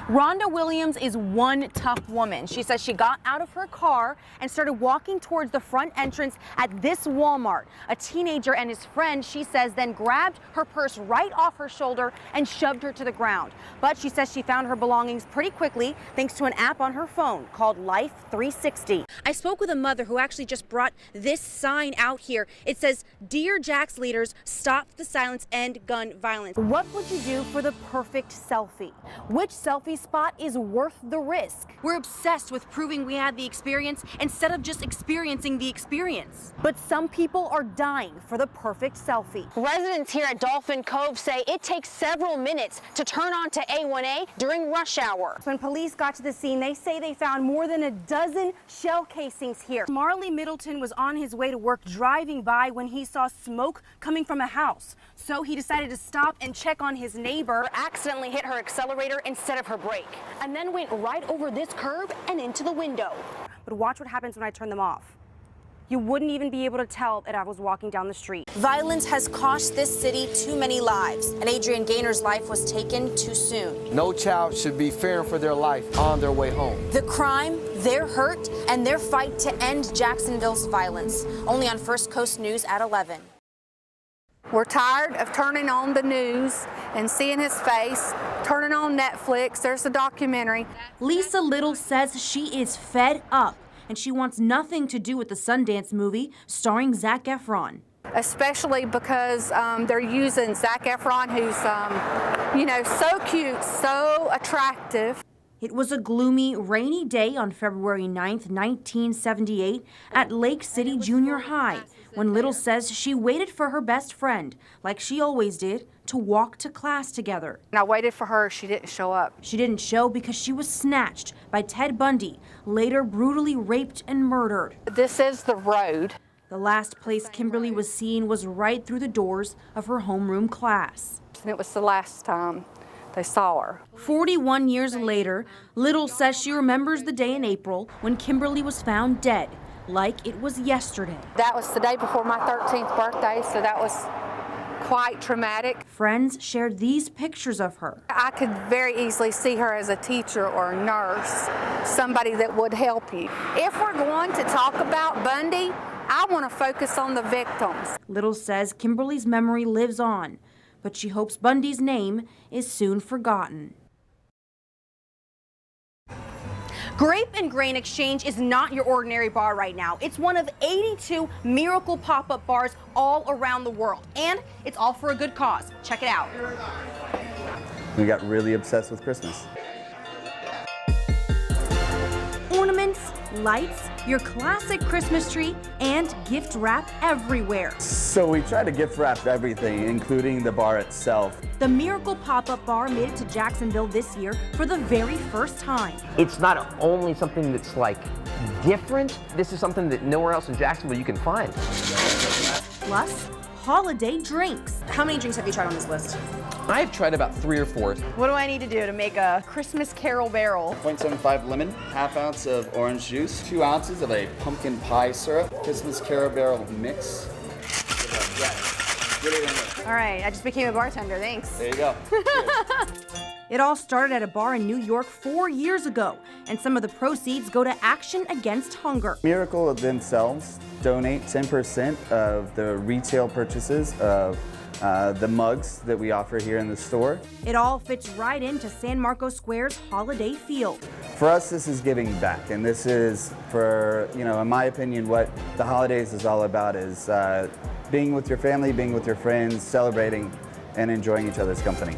Rhonda Williams is one tough woman. She says she got out of her car and started walking towards the front entrance at this Walmart. A teenager and his friend, she says, then grabbed her purse right off her shoulder and shoved her to the ground. But she says she found her belongings pretty quickly thanks to an app on her phone called Life 360. I spoke with a mother who actually just brought this sign out here. It says, "Dear Jax leaders, stop the silence, end gun violence." What would you do for the perfect selfie? Which selfie spot is worth the risk? We're obsessed with proving we had the experience instead of just experiencing the experience. But some people are dying for the perfect selfie. Residents here at Dolphin Cove say it takes several minutes to turn on to A1A during rush hour. When police got to the scene, they say they found more than a dozen shell casings here. Marley Middleton was on his way to work driving by when he saw smoke coming from a house. So he decided to stop and check on his neighbor, accidentally hit her accelerator instead of her brake, and then went right over this curb and into the window. But watch what happens when I turn them off. You wouldn't even be able to tell that I was walking down the street. Violence has cost this city too many lives, and Adrian Gaynor's life was taken too soon. No child should be fearing for their life on their way home. The crime, their hurt, and their fight to end Jacksonville's violence. Only on First Coast News at 11. We're tired of turning on the news and seeing his face, turning on Netflix. There's a documentary. Lisa Little says she is fed up, and she wants nothing to do with the Sundance movie starring Zac Efron. Especially because they're using Zac Efron, who's, you know, so cute, so attractive. It was a gloomy, rainy day on February 9th, 1978 at Lake City Junior High, when Little says she waited for her best friend, like she always did, to walk to class together. And I waited for her. She didn't show up. She didn't show because she was snatched by Ted Bundy, later brutally raped and murdered. This is the road. The last place Kimberly was seen was right through the doors of her homeroom class. And it was the last time they saw her. 41 years later, Little says she remembers the day in April when Kimberly was found dead, like it was yesterday. That was the day before my 13th birthday, so that was quite traumatic. Friends shared these pictures of her. I could very easily see her as a teacher or a nurse, somebody that would help you. If we're going to talk about Bundy, I want to focus on the victims. Little says Kimberly's memory lives on, but she hopes Bundy's name is soon forgotten. Grape and Grain Exchange is not your ordinary bar right now. It's one of 82 miracle pop-up bars all around the world, and it's all for a good cause. Check it out. We got really obsessed with Christmas. Ornaments, lights, your classic Christmas tree, and gift wrap everywhere. So we tried to gift wrap everything, including the bar itself. The Miracle Pop-Up Bar made it to Jacksonville this year for the very first time. It's not only something that's like different, this is something that nowhere else in Jacksonville you can find. Plus, holiday drinks. How many drinks have you tried on this list? I've tried about 3 or 4. What do I need to do to make a Christmas Carol barrel? 0.75 lemon, ½ ounce of orange juice, 2 ounces of a pumpkin pie syrup, Christmas Carol barrel mix. All right, I just became a bartender, thanks. There you go. It all started at a bar in New York 4 years ago, and some of the proceeds go to Action Against Hunger. Miracle themselves donate 10% of the retail purchases of the mugs that we offer here in the store. It all fits right into San Marcos Square's holiday field. For us, this is giving back, and this is, for, you know, in my opinion, what the holidays is all about, is being with your family, being with your friends, celebrating, and enjoying each other's company.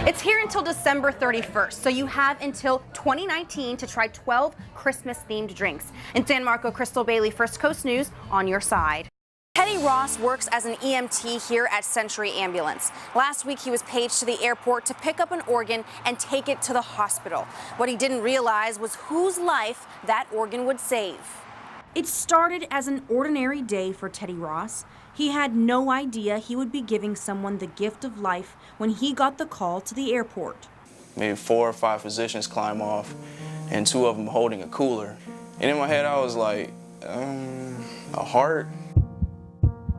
It's here until December 31st, so you have until 2019 to try 12 Christmas-themed drinks. In San Marco, Crystal Bailey, First Coast News, on your side. Teddy Ross works as an EMT here at Century Ambulance. Last week, he was paged to the airport to pick up an organ and take it to the hospital. What he didn't realize was whose life that organ would save. It started as an ordinary day for Teddy Ross. He had no idea he would be giving someone the gift of life when he got the call to the airport. Maybe 4 or 5 physicians climb off, and 2 of them holding a cooler. And in my head, I was like, a heart?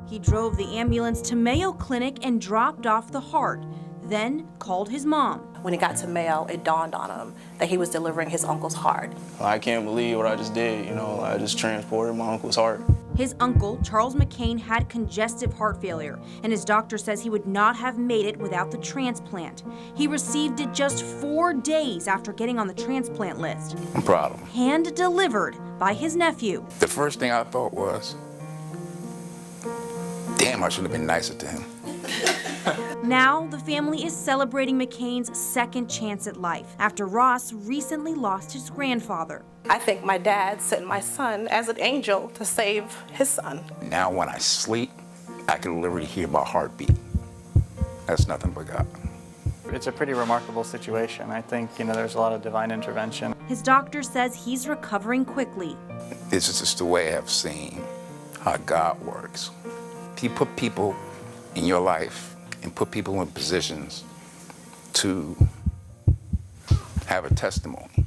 He drove the ambulance to Mayo Clinic and dropped off the heart. then called his mom. When he got to mail, it dawned on him that he was delivering his uncle's heart. I can't believe what I just did, you know, I just transported my uncle's heart. His uncle, Charles McCain, had congestive heart failure, and his doctor says he would not have made it without the transplant. He received it just 4 days after getting on the transplant list. I'm proud of him. Hand-delivered by his nephew. The first thing I thought was, damn, I should have been nicer to him. Now, the family is celebrating McCain's second chance at life after Ross recently lost his grandfather. I think my dad sent my son as an angel to save his son. Now when I sleep, I can literally hear my heartbeat. That's nothing but God. It's a pretty remarkable situation. I think, there's a lot of divine intervention. His doctor says he's recovering quickly. This is just the way I've seen how God works. He put people in your life and put people in positions to have a testimony.